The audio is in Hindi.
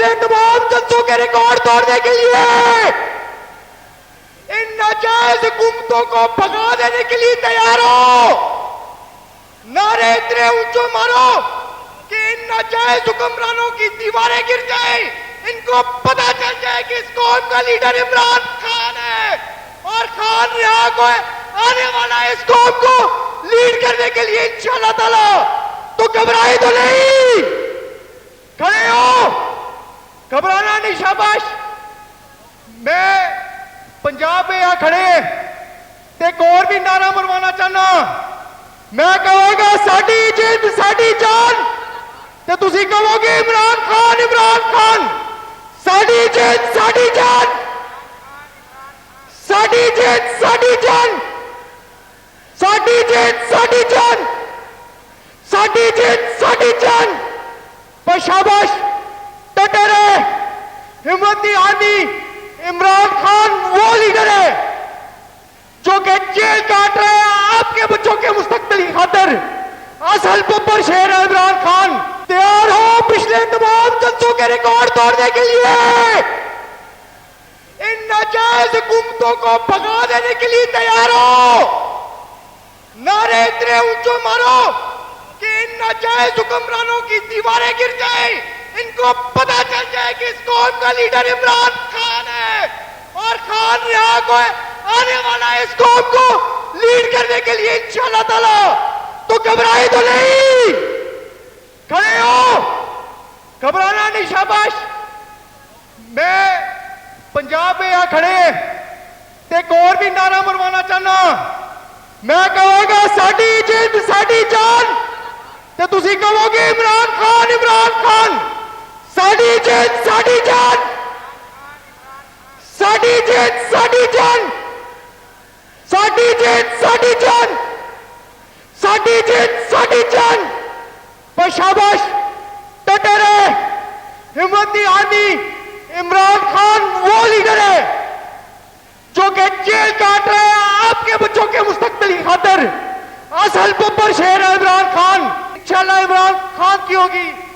पिछले तमाम जलसों के रिकॉर्ड तोड़ने के लिए, इन नाजायज हुकूमतों को भगा देने के लिए तैयार हो। नारे इतने ऊंचे मारो कि इन नाजायज हुक्मरानों की दीवारें गिर जाए, इनको पता चल जाए कि इस कौम का लीडर इमरान खान है और खान रिहा को आने वाला है इस कौम को लीड करने के लिए इंशाअल्लाह ताला। तो घबराए तो नहीं, खड़े हो, घबराना नहीं, शाबाश। मैं पंजाब में यहां खड़े एक और भी नारा मरवाना चाहना। मैं कहूंगा साडी जिंद साडी जान, तो तुसी कहोगे इमरान खान इमरान खान। साडी जिंद साडी जान, साडी जिंद साडी जान, साडी जिंद साडी जान, साडी जिंद साडी जान। पर शाबाश, डटे रहे, हिम्मती आदमी इमरान खान वो लीडर है जो कि जेल काट रहे हैं आपके बच्चों के मुस्तकबिल की खातिर। असल बब्बर शेर है इमरान खान। तैयार हो पिछले तमाम जलसों के रिकॉर्ड तोड़ने के लिए, इन नाजायज हुकूमतों को भगा देने के लिए तैयार हो। नारे इतने ऊंचे मारो कि इन नाजायज हुक्मरानों की दीवारें गिर जाए, इनको पता चल जाए कि इस कौम का लीडर इमरान खान है और खान रिहा को आने वाला है इस कौम को लीड करने के लिए इंशाअल्लाह ताला। तो घबराए तो नहीं, खड़े हो, घबराना नहीं, शाबाश। मैं पंजाब में यहां खड़े एक और भी नारा मरवाना चाहना। मैं कहूंगा साडी जिंद साडी जान, तो तुसी कहोगे इमरान खान इमरान खान। साडी जिंद साडी जान, साडी जिंद साडी जान, साडी जिंद साडी जान, साडी जिंद साडी जान। पर शाबाश, डटे रहे, हिम्मती आदमी इमरान खान वो लीडर है जो कि जेल काट रहे हैं आपके बच्चों के मुस्तकबिल की खातिर। असल बब्बर शेर है इमरान खान। इंशाअल्लाह इमरान खान की होगी।